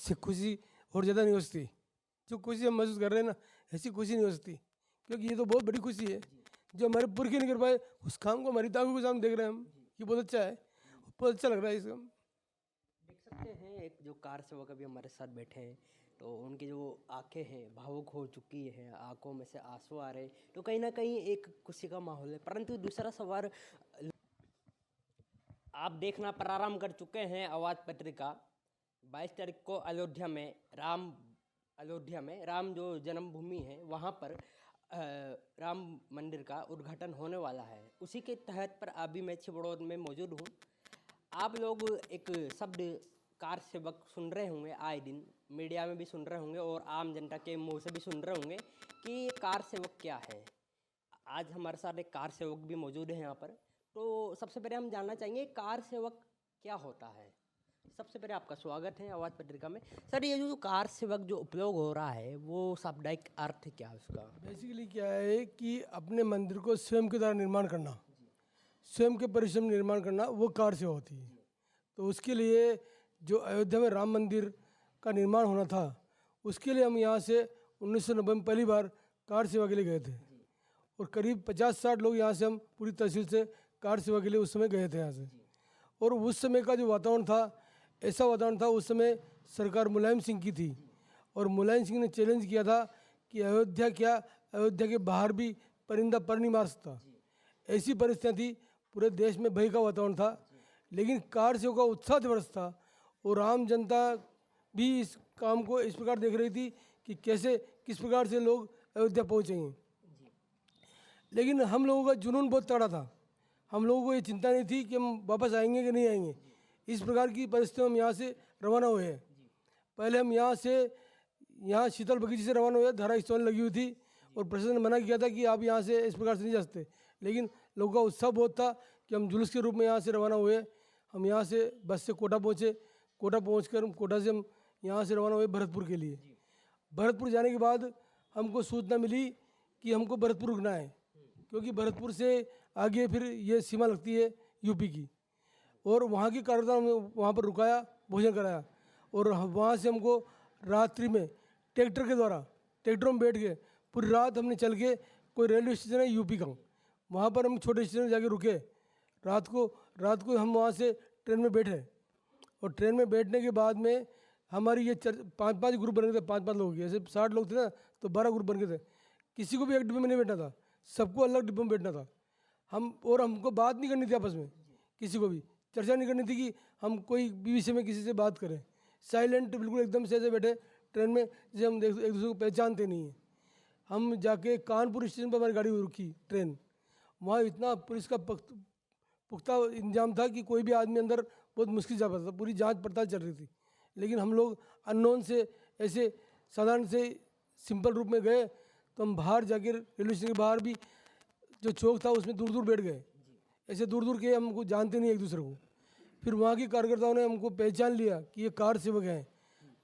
इससे खुशी और ज़्यादा नहीं हो सकती। जो खुशी हम महसूस कर रहे हैं ना, ऐसी खुशी नहीं हो सकती, क्योंकि ये तो बहुत बड़ी खुशी है जो हमारे पुरख नहीं कर पाए, उस काम को हमारी आंखों के सामने देख रहे हैं हम। ये बहुत अच्छा है, बहुत अच्छा लग रहा है इसका। देख सकते हैं एक जो कार सेवक अभी हमारे साथ बैठे हैं, तो उनकी जो आंखें हैं भावुक हो चुकी है, आंखों में से आंसू आ रहे हैं, तो कहीं ना कहीं एक खुशी का माहौल है। परंतु दूसरा सवाल, आप देखना प्रारंभ कर चुके हैं आवाज पत्रिका। 22 तारीख को अयोध्या में राम जो जन्मभूमि है वहाँ पर राम मंदिर का उद्घाटन होने वाला है। उसी के तहत पर अभी मैं छिबड़ौद में मौजूद हूँ। आप लोग एक शब्द कार सेवक सुन रहे होंगे, आए दिन मीडिया में भी सुन रहे होंगे और आम जनता के मुंह से भी सुन रहे होंगे कि ये कार सेवक क्या है। आज हमारे साथ एक कार सेवक भी मौजूद है यहाँ पर। तो सबसे पहले हम जानना चाहेंगे कार सेवक क्या होता है। सबसे पहले आपका स्वागत है आवाज़ पत्रिका में। सर, ये जो कार सेवक जो उपयोग हो रहा है वो शाब्दिक अर्थ क्या है उसका? बेसिकली क्या है कि अपने मंदिर को स्वयं के द्वारा निर्माण करना, स्वयं के परिश्रम निर्माण करना, वो कार सेवा होती है। तो उसके लिए जो अयोध्या में राम मंदिर का निर्माण होना था, उसके लिए हम यहाँ से 1990 में पहली बार कार सेवा के लिए गए थे, और करीब 50-60 लोग यहाँ से हम पूरी तहसील से कार सेवा के लिए उस समय गए थे यहाँ से। और उस समय का जो वातावरण था, ऐसा वातावरण था, उस समय सरकार मुलायम सिंह की थी, और मुलायम सिंह ने चैलेंज किया था कि अयोध्या क्या, अयोध्या के बाहर भी परिंदा पर नहीं मार सकता। ऐसी परिस्थितियाँ थी, पूरे देश में भय का वातावरण था, लेकिन कार सेवा का उत्साह जबरदस्त था। और आम जनता भी इस काम को इस प्रकार देख रही थी कि कैसे किस प्रकार से लोग अयोध्या पहुँचेंगे। लेकिन हम लोगों का जुनून बहुत तगड़ा था, हम लोगों को ये चिंता नहीं थी कि हम वापस आएंगे कि नहीं आएंगे। इस प्रकार की परिस्थितियों में हम यहाँ से रवाना हुए हैं। पहले हम यहाँ शीतल बगीचे से रवाना हुए, धारा स्टॉल लगी हुई थी, और प्रशासन ने मना किया था कि आप यहाँ से इस प्रकार से नहीं जा सकते। लेकिन लोगों का उत्साह बहुत था कि हम जुलूस के रूप में यहाँ से रवाना हुए। हम यहाँ से बस से कोटा पहुँचे, कोटा पहुँच कर कोटा से हम यहाँ से रवाना हुए भरतपुर के लिए। भरतपुर जाने के बाद हमको सूचना मिली कि हमको भरतपुर रुकना है, क्योंकि भरतपुर से आगे फिर ये सीमा लगती है यूपी की। और वहाँ की कार्यकर्ता ने वहाँ पर रुकाया, भोजन कराया, और वहाँ से हमको रात्रि में ट्रैक्टर के द्वारा, ट्रैक्टरों में बैठ के पूरी रात हमने चल के, कोई रेलवे स्टेशन है यूपी का, वहाँ पर हम छोटे स्टेशन में जाके रुके। रात को हम वहाँ से ट्रेन में बैठे, और ट्रेन में बैठने के बाद में हमारी ये 5-5 ग्रुप बन गए थे, 5-5 लोग, ऐसे 60 लोग थे ना, तो 12 ग्रुप बन गए थे। किसी को भी एक डिब्बे में नहीं बैठना था, सबको अलग डिब्बे में बैठना था। हमको बात नहीं करनी थी, आपस में किसी को भी चर्चा नहीं करनी थी कि हम कोई भी विषय में किसी से बात करें। साइलेंट बिल्कुल एकदम से ऐसे बैठे ट्रेन में, जैसे हम एक दूसरे को पहचानते नहीं हैं। हम जाके कानपुर स्टेशन पर हमारी गाड़ी रुकी ट्रेन, वहाँ इतना पुलिस का पुख्ता इंतजाम था कि कोई भी आदमी अंदर बहुत मुश्किल जा पाता था, पूरी जांच पड़ताल चल रही थी। लेकिन हम लोग अननोन से ऐसे साधारण से सिंपल रूप में गए, तो हम बाहर जाके रेलवे स्टेशन के बाहर भी जो चौक था उसमें दूर दूर बैठ गए, ऐसे दूर दूर के, हमको जानते नहीं एक दूसरे को। फिर वहाँ की कार्यकर्ताओं ने हमको पहचान लिया कि ये कार सेवक हैं,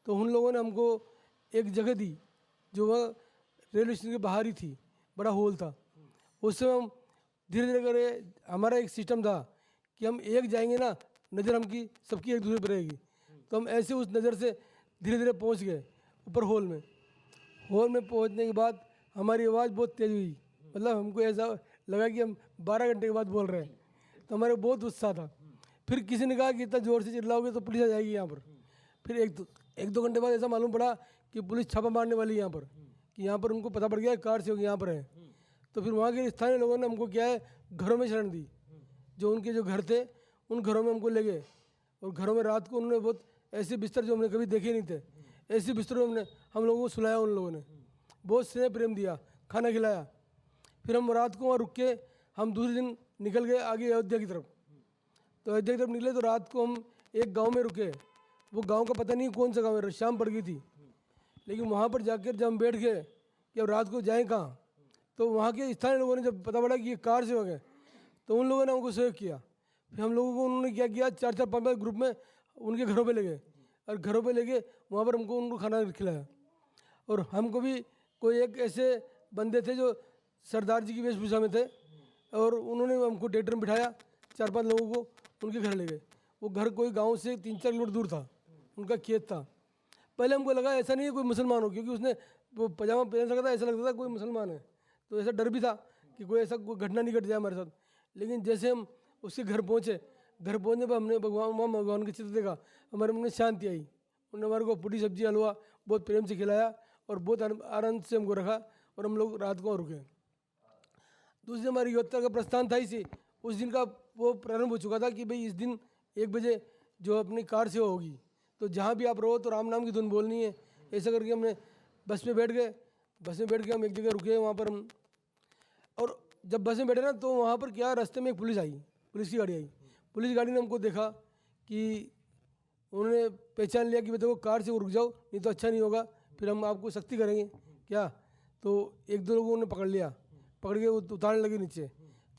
तो उन लोगों ने हमको एक जगह दी जो वह रेलवे स्टेशन के बाहर ही थी, बड़ा हॉल था। उस समय हम धीरे धीरे करे, हमारा एक सिस्टम था कि हम एक जाएंगे ना, नज़र हमकी सबकी एक दूसरे पर रहेगी, तो हम ऐसे उस नज़र से धीरे धीरे पहुँच गए ऊपर हॉल में। हॉल में पहुँचने के बाद हमारी आवाज़ बहुत तेज़ हुई, मतलब हमको ऐसा लगा कि हम 12 घंटे के बाद बोल रहे हैं, तो हमारे बहुत उत्साह था। फिर किसी ने कहा कि इतना ज़ोर से चिल्लाओगे तो पुलिस आ जाएगी यहाँ पर। फिर एक दो घंटे बाद ऐसा मालूम पड़ा कि पुलिस छापा मारने वाली है यहाँ पर, कि यहाँ पर उनको पता पड़ गया कार से यहाँ पर है। तो फिर वहाँ के स्थानीय लोगों ने हमको क्या है, घरों में शरण दी। जो उनके जो घर थे उन घरों में हमको ले गए, और घरों में रात को उन्होंने बहुत ऐसे बिस्तर जो हमने कभी देखे नहीं थे, ऐसे बिस्तरों में हम लोगों को सुलाया। उन लोगों ने बहुत स्नेह प्रेम दिया, खाना खिलाया। फिर हम रात को वहाँ रुक के हम दूसरे दिन निकल गए आगे अयोध्या की तरफ। तो अयोध्या की तरफ निकले तो रात को हम एक गांव में रुके। वो गांव का पता नहीं कौन सा गांव है, शाम पड़ गई थी। लेकिन वहाँ पर जाकर जब हम बैठ गए कि अब रात को जाएं कहाँ, तो वहाँ के स्थानीय लोगों ने जब पता पड़ा कि ये कार सेवक है, तो उन लोगों ने हमको सहयोग किया। फिर हम लोगों को उन्होंने क्या किया, 4-4, 5-5 ग्रुप में उनके घरों पे ले गए, और घरों पे लेके वहाँ पर हमको उनको खाना खिलाया। और हमको भी कोई एक ऐसे बंदे थे जो सरदार जी की वेशभूषा में थे, और उन्होंने हमको ट्रैक्टर में बिठाया, 4-5 लोगों को उनके घर ले गए। वो घर कोई गांव से 3-4 किलोमीटर दूर था, उनका खेत था। पहले हमको लगा ऐसा नहीं है कोई मुसलमान हो, क्योंकि उसने वो पजामा पहन रखा था, ऐसा लगता था कोई मुसलमान है, तो ऐसा डर भी था कि कोई ऐसा कोई घटना नहीं घट जाए हमारे साथ। लेकिन जैसे हम उसके घर पहुँचे, घर पहुँचने पर हमने भगवान के चित्र देखा, हमारे मन में शांति आई। उन्होंने हमारे को पूरी सब्जी हलवा बहुत प्रेम से खिलाया और बहुत आनंद से हमको रखा, और हम लोग रात को रुके। दूसरी हमारी यात्रा का प्रस्थान था इसी उस दिन का वो प्रारंभ हो चुका था कि भाई इस दिन 1 बजे जो अपनी कार सेवा होगी, तो जहाँ भी आप रहो तो राम नाम की धुन बोलनी है। ऐसा करके हमने बस में बैठ गए। बस में बैठ के हम एक जगह रुके, वहाँ पर हम, और जब बस में बैठे ना तो वहाँ पर क्या रास्ते में एक पुलिस आई, पुलिस की गाड़ी आई। पुलिस गाड़ी ने हमको देखा कि उन्होंने पहचान लिया कि देखो कार से वो रुक जाओ, नहीं तो अच्छा नहीं होगा, फिर हम आपको सख्ती करेंगे क्या। तो 1-2 लोगों ने पकड़ लिया, पकड़ के उतारने लगे नीचे।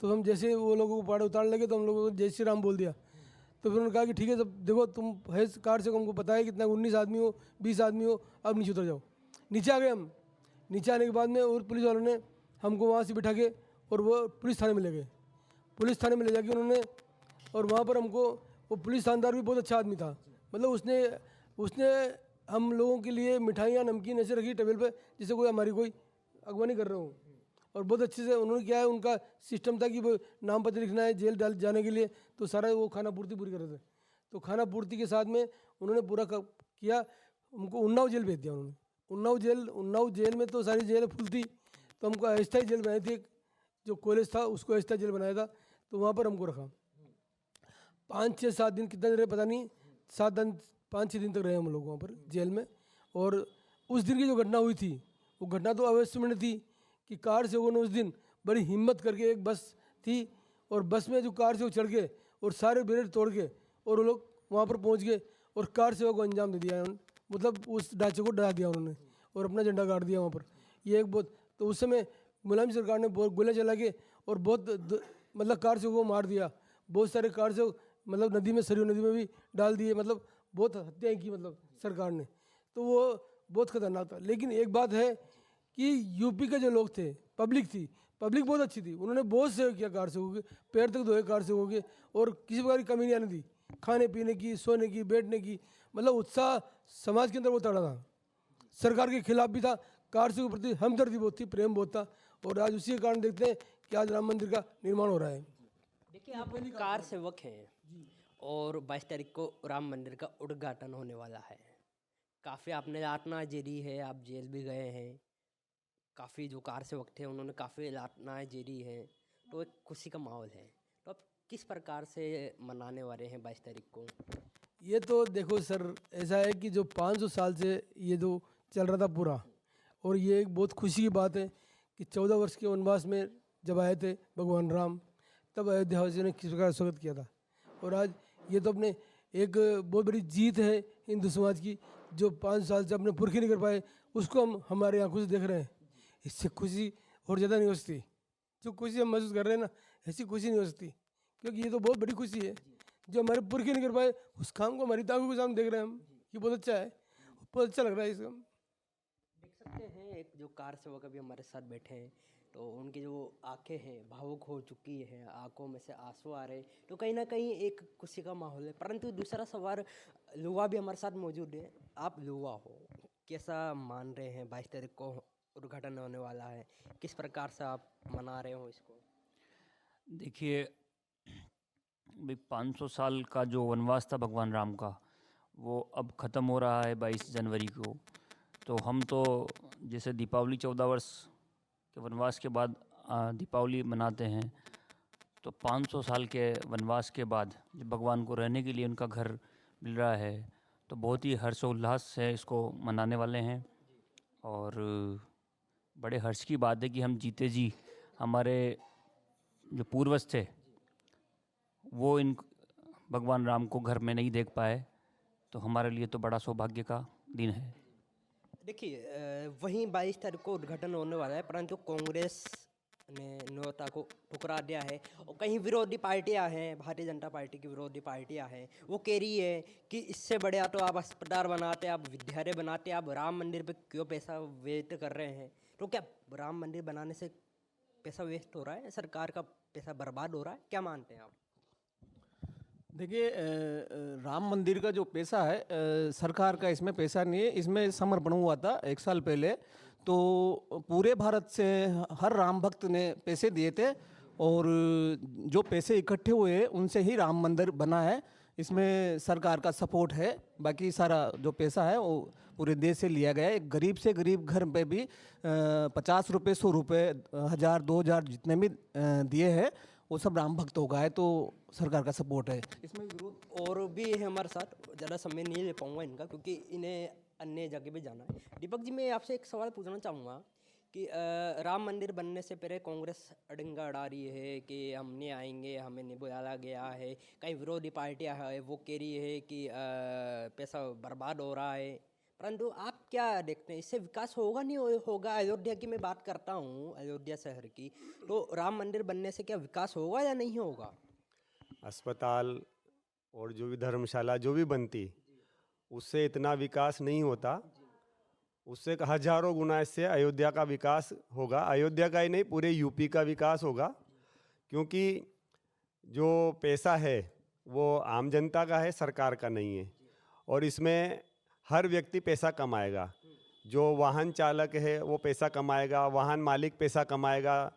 तो हम जैसे वो लोगों को पहाड़ उतारने लगे तो हम लोगों को जय श्री राम बोल दिया। तो फिर उन्होंने कहा कि ठीक है, सब देखो तुम है कार से, हमको पता है कितना 19 आदमी हो, 20 आदमी हो, अब नीचे उतर जाओ। नीचे आ गए हम। नीचे आने के बाद में और पुलिस वालों ने हमको वहाँ से बिठा के और वो पुलिस थाने में ले गए। पुलिस थाने में ले जाके उन्होंने, और वहाँ पर हमको, वो पुलिस थानेदार भी बहुत अच्छा आदमी था, मतलब उसने उसने हम लोगों के लिए मिठाइयाँ नमकीन ऐसे रखी टेबल पे जैसे कोई हमारी कोई अगवानी कर रहे हो। और बहुत अच्छे से उन्होंने क्या है, उनका सिस्टम था कि वो नाम पत्र लिखना है जेल डाल जाने के लिए, तो सारा वो खाना पूर्ति पूरी कर रहे थे। तो खाना पूर्ति के साथ में उन्होंने पूरा किया, हमको उन्नाव जेल भेज दिया उन्होंने। उन्नाव जेल में तो सारी जेल फुल थी, तो हमको अस्थायी जेल बनाई थी, जो कॉलेज था उसको अस्थायी जेल बनाया था, तो वहाँ पर हमको रखा। 5-6-7 दिन कितना रहे पता नहीं, 5-6 दिन तक रहे हम लोग वहाँ पर जेल में। और उस दिन की जो घटना हुई थी, वो घटना तो अविस्मरणीय थी कि कार सेवकों ने उस दिन बड़ी हिम्मत करके, एक बस थी और बस में जो कार सेवक चढ़ के और सारे बैरियर तोड़ के और वो लोग वहाँ पर पहुँच गए और कार सेवा को अंजाम दे दिया उन्होंने, मतलब उस ढांचे को डरा दिया उन्होंने और अपना झंडा गाड़ दिया वहाँ पर। ये एक बहुत, तो उस समय मुलायम सरकार ने बहुत गोले चला के और बहुत मतलब कार सेवकों को मार दिया। बहुत सारे कार सेवक मतलब नदी में, सरयू नदी में भी डाल दिए, मतलब बहुत हत्याएं की मतलब सरकार ने। तो वो बहुत खतरनाक था। लेकिन एक बात है कि यूपी के जो लोग थे, पब्लिक थी, पब्लिक बहुत अच्छी थी, उन्होंने बहुत सेवा किया कार सेवकों के, पैर तक धोए कार सेवकों के, और किसी प्रकार की कमी नहीं आने दी, खाने पीने की, सोने की, बैठने की, मतलब उत्साह समाज के अंदर बहुत तड़ा था। सरकार के खिलाफ भी था, कार सेवकों के प्रति हमदर्दी बहुत थी, प्रेम बहुत था। और आज उसी के कारण देखते हैं कि आज राम मंदिर का निर्माण हो रहा है। देखिए, आप कार सेवक हैं और 22 तारीख को राम मंदिर का उद्घाटन होने वाला है। काफ़ी आपने लाटना जेरी है, आप जेल भी गए हैं। काफ़ी जो कार सेवक थे उन्होंने काफ़ी लाटनाएं जेरी हैं, तो एक खुशी का माहौल है। तो आप किस प्रकार से मनाने वाले हैं 22 तारीख को? ये तो देखो सर, ऐसा है कि जो 500 साल से ये जो चल रहा था पूरा, और ये एक बहुत खुशी की बात है कि 14 वर्ष के वनवास में जब आए थे भगवान राम, तब अयोध्या वासियों ने किस प्रकार स्वागत किया था। और आज ये तो अपने एक बहुत बड़ी जीत है हिंदू समाज की, जो 5 साल से अपने पुरखे नहीं कर पाए, उसको हम हमारे आंखों से देख रहे हैं। इससे खुशी और ज़्यादा नहीं हो सकती। जो खुशी हम महसूस कर रहे हैं ना, ऐसी खुशी नहीं हो सकती, क्योंकि ये तो बहुत बड़ी खुशी है। जो हमारे पुरखे नहीं कर पाए, उस काम को हमारी आंखों के सामने देख रहे हैं हम, ये बहुत अच्छा है, बहुत अच्छा लग रहा है इसका। देख सकते हैं एक जो कार सेवक अभी हमारे साथ बैठे हैं, तो उनकी जो आंखें हैं भावुक हो चुकी हैं, आंखों में से आंसू आ रहे हैं, तो कहीं ना कहीं एक खुशी का माहौल है। परंतु दूसरा सवाल, युवा भी हमारे साथ मौजूद है। आप युवा हो, कैसा मान रहे हैं 22 तारीख को उद्घाटन होने वाला है, किस प्रकार से आप मना रहे हो इसको? देखिए, भाई 500 साल का जो वनवास था भगवान राम का, वो अब ख़त्म हो रहा है 22 जनवरी को। तो हम तो जैसे दीपावली 14 वर्ष के वनवास के बाद दीपावली मनाते हैं, तो 500 साल के वनवास के बाद जब भगवान को रहने के लिए उनका घर मिल रहा है, तो बहुत ही हर्षोल्लास से इसको मनाने वाले हैं। और बड़े हर्ष की बात है कि हम जीते जी हमारे जो पूर्वज थे वो इन भगवान राम को घर में नहीं देख पाए, तो हमारे लिए तो बड़ा सौभाग्य का दिन है। देखिए, वहीं 22 तारीख को उद्घाटन होने वाला है, परंतु कांग्रेस ने न्योता को ठुकरा दिया है। और कहीं विरोधी पार्टियां हैं, भारतीय जनता पार्टी की विरोधी पार्टियां हैं, वो कह रही है कि इससे बढ़िया तो आप अस्पताल बनाते, आप विद्यालय बनाते, आप राम मंदिर पे क्यों पैसा वेस्ट कर रहे हैं? तो क्या राम मंदिर बनाने से पैसा वेस्ट हो रहा है, सरकार का पैसा बर्बाद हो रहा है, क्या मानते हैं आप? देखिए राम मंदिर का जो पैसा है सरकार का इसमें पैसा नहीं है, इसमें समर्पण हुआ था 1 साल पहले। तो पूरे भारत से हर राम भक्त ने पैसे दिए थे और जो पैसे इकट्ठे हुए हैं उनसे ही राम मंदिर बना है। इसमें सरकार का सपोर्ट है। बाकी सारा जो पैसा है वो पूरे देश से लिया गया है। एक गरीब से गरीब घर पे भी 50 रुपये, 100 रुपये, 1000, 2000 जितने भी दिए हैं वो सब राम भक्तों का है। तो सरकार का सपोर्ट है इसमें विरोध। और भी है हमारे साथ, ज़्यादा समय नहीं ले पाऊंगा इनका क्योंकि इन्हें अन्य जगह पे जाना है। दीपक जी, मैं आपसे एक सवाल पूछना चाहूँगा कि राम मंदिर बनने से पहले कांग्रेस अड़ंगा अड़ा रही है कि हम नहीं आएंगे, हमें नहीं बुलाया गया है। कई विरोधी पार्टियां है वो कह रही है कि पैसा बर्बाद हो रहा है, परंतु आप क्या देखते हैं, इससे विकास होगा नहीं होगा? अयोध्या की मैं बात करता हूँ, अयोध्या शहर की, तो राम मंदिर बनने से क्या विकास होगा या नहीं होगा? अस्पताल और जो भी धर्मशाला जो भी बनती, उससे इतना विकास नहीं होता। उससे हजारों गुना इससे अयोध्या का विकास होगा। अयोध्या का ही नहीं, पूरे यूपी का विकास होगा, क्योंकि जो पैसा है वो आम जनता का है, सरकार का नहीं है। और इसमें हर व्यक्ति पैसा कमाएगा। जो वाहन चालक है वो पैसा कमाएगा, वाहन मालिक पैसा कमाएगा,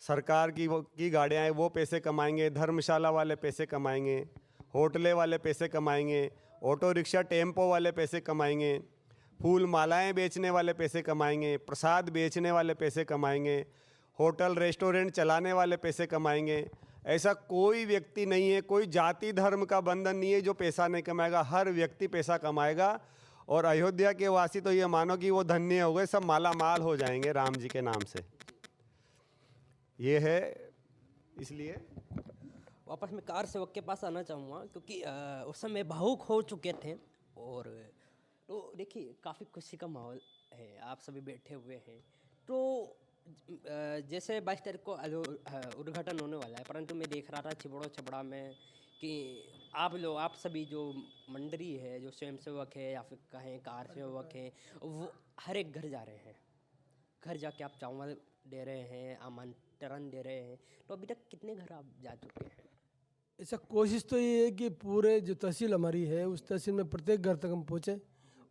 सरकार की गाड़ियाँ हैं वो पैसे कमाएंगे, धर्मशाला वाले पैसे कमाएंगे, होटलें वाले पैसे कमाएंगे, ऑटो रिक्शा टेम्पो वाले पैसे कमाएंगे, फूल मालाएं बेचने वाले पैसे कमाएंगे, प्रसाद बेचने वाले पैसे कमाएंगे, होटल रेस्टोरेंट चलाने वाले पैसे कमाएंगे। ऐसा कोई व्यक्ति नहीं है, कोई जाति धर्म का बंधन नहीं है जो पैसा नहीं कमाएगा। हर व्यक्ति पैसा कमाएगा। और अयोध्या के वासी तो ये मानो कि वो धन्य हो गए, सब माला माल हो जाएंगे राम जी के नाम से। ये है, इसलिए वापस मैं कार सेवक के पास आना चाहूँगा क्योंकि उस समय भावुक हो चुके थे। और तो देखिए, काफ़ी खुशी का माहौल है, आप सभी बैठे हुए हैं। तो जैसे 22 तारीख को उद्घाटन होने वाला है, परंतु मैं देख रहा था छबड़ा में कि आप सभी जो मंडली है, जो स्वयंसेवक है या फिर कहें कार सेवक है, वो हर एक घर जा रहे हैं। घर जाके आप चावल दे रहे हैं, आमंत्रण दे रहे हैं। तो अभी तक कितने घर आप जा चुके हैं? ऐसा कोशिश तो ये है कि पूरे जो तहसील हमारी है उस तहसील में प्रत्येक घर तक हम पहुँचे,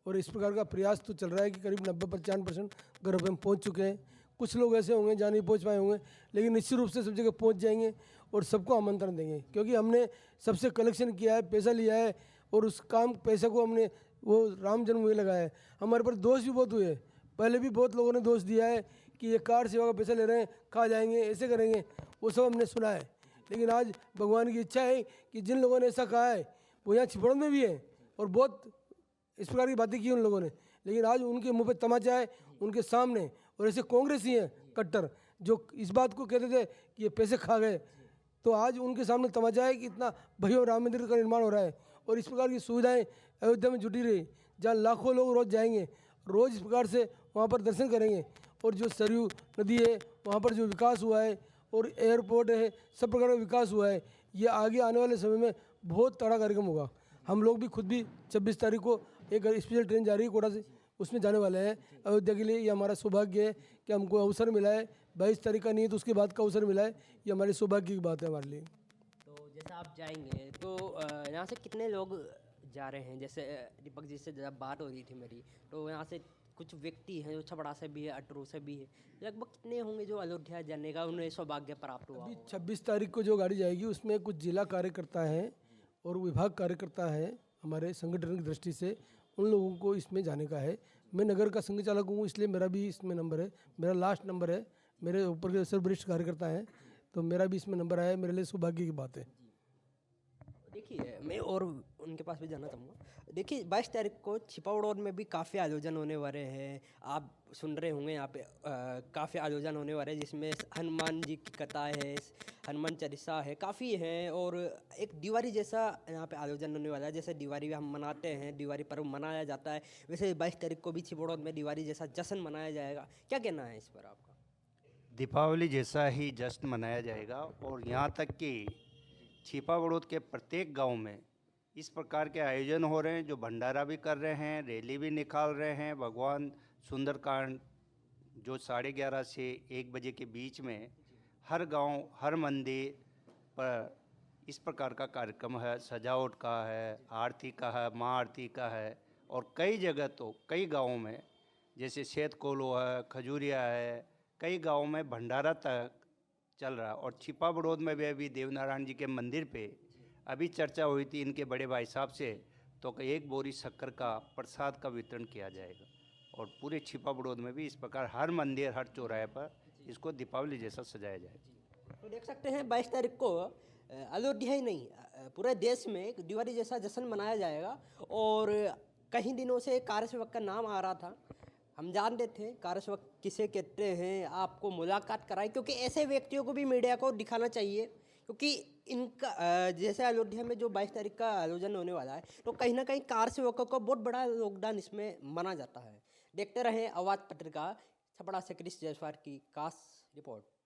और इस प्रकार का प्रयास तो चल रहा है कि करीब 90-95% घरों पर हम पहुँच चुके हैं। कुछ लोग ऐसे होंगे जहाँ नहीं पहुँच पाए होंगे, लेकिन निश्चित रूप से सब जगह पहुँच जाएंगे और सबको आमंत्रण देंगे, क्योंकि हमने सबसे कलेक्शन किया है, पैसा लिया है और उस काम पैसे को हमने वो राम जन्मभूमि लगाया है। हमारे पर दोष भी बहुत हुए, पहले भी बहुत लोगों ने दोष दिया है कि ये कार सेवा का पैसा ले रहे हैं, खा जाएंगे, ऐसे करेंगे, वो सब हमने सुना है। लेकिन आज भगवान की इच्छा है कि जिन लोगों ने ऐसा कहा है वो यहाँ छिपड़ में भी है और बहुत इस प्रकार की बातें की उन लोगों ने, लेकिन आज उनके मुंह पे तमाचा है उनके सामने। और ऐसे कांग्रेसी हैं कट्टर जो इस बात को कहते थे कि ये पैसे खा गए, तो आज उनके सामने तमाचा है कि इतना भव्य राम मंदिर का निर्माण हो रहा है और इस प्रकार की सुविधाएं अयोध्या में जुटी रही, जहाँ लाखों लोग रोज़ जाएंगे, रोज़ इस प्रकार से वहाँ पर दर्शन करेंगे। और जो सरयू नदी है वहाँ पर जो विकास हुआ है और एयरपोर्ट है, सब प्रकार का विकास हुआ है, ये आगे आने वाले समय में बहुत तगड़ा कार्यक्रम होगा। हम लोग भी खुद भी 26 तारीख को एक स्पेशल ट्रेन जा रही है कोटा से, उसमें जाने वाले हैं अयोध्या के लिए। ये हमारा सौभाग्य है कि हमको अवसर मिला है, 22 तारीख का नहीं तो उसके बाद का अवसर मिला है, ये हमारे सौभाग्य की बात है हमारे लिए। तो जैसे आप जाएंगे तो यहाँ से कितने लोग जा रहे हैं? जैसे दीपक जी से जब बात हो रही थी मेरी, तो यहाँ से कुछ व्यक्ति हैं जो छबड़ा से भी है, अटरू से भी है, लगभग कितने होंगे जो अयोध्या जाने का उन्हें सौभाग्य प्राप्त हुआ? अभी 26 तारीख को जो गाड़ी जाएगी उसमें कुछ जिला कार्यकर्ता हैं और विभाग कार्यकर्ता हैं हमारे संगठन की दृष्टि से, उन लोगों को इसमें जाने का है। मैं नगर का संघ चालक हूँ, इसलिए मेरा भी इसमें नंबर है, मेरा लास्ट नंबर है। मेरे ऊपर के सर्ववरिष्ठ कार्यकर्ता हैं तो मेरा भी इसमें नंबर आया है, मेरे लिए सौभाग्य की बात है। देखिए, मैं और उनके पास भी जाना चाहूँगा। देखिए, 22 तारीख को छिपावड़ों में भी काफ़ी आयोजन होने वाले हैं, आप सुन रहे होंगे यहाँ पे काफ़ी आयोजन होने वाले हैं, जिसमें हनुमान जी की कथा है, हनुमान चालीसा है, काफ़ी है। और एक दिवाली जैसा यहाँ पे आयोजन होने वाला है। जैसे दिवाली हम मनाते हैं, दिवाली पर्व मनाया जाता है, वैसे 22 तारीख को भी छिपावड़ों में दिवाली जैसा जश्न मनाया जाएगा। क्या कहना है इस पर आपका? दीपावली जैसा ही जश्न मनाया जाएगा। और यहाँ तक कि छिपावड़ोद के प्रत्येक गांव में इस प्रकार के आयोजन हो रहे हैं, जो भंडारा भी कर रहे हैं, रैली भी निकाल रहे हैं। भगवान सुंदरकांड जो 11:30 से 1 बजे के बीच में हर गांव, हर मंदिर पर इस प्रकार का कार्यक्रम है, सजावट का है, आरती का है, महाआरती का है, और कई जगह तो कई गाँवों में जैसे शेत कोलो है, खजूरिया है, कई गाँवों में भंडारा तक चल रहा है। और छिपा बड़ौद में भी अभी देवनारायण जी के मंदिर पे अभी चर्चा हुई थी इनके बड़े भाई साहब से, तो कि 1 बोरी शक्कर का प्रसाद का वितरण किया जाएगा। और पूरे छिपा बड़ौद में भी इस प्रकार हर मंदिर, हर चौराहे पर इसको दीपावली जैसा सजाया जाएगा। तो देख सकते हैं 22 तारीख को अयोध्या ही नहीं पूरे देश में एक दिवाली जैसा जश्न मनाया जाएगा। और कई दिनों से कार्य सेवक का नाम आ रहा था, हम जानते थे कार्य सेवक किसे कहते हैं, आपको मुलाकात कराई, क्योंकि ऐसे व्यक्तियों को भी मीडिया को दिखाना चाहिए। क्योंकि इनका जैसे अयोध्या में जो 22 तारीख का आयोजन होने वाला है, तो कहीं ना कहीं कार्य सेवकों का बहुत बड़ा योगदान इसमें माना जाता है। देखते रहें आवाज़ पत्रिका, छपड़ा से क्रिश जायसवाल की खास रिपोर्ट।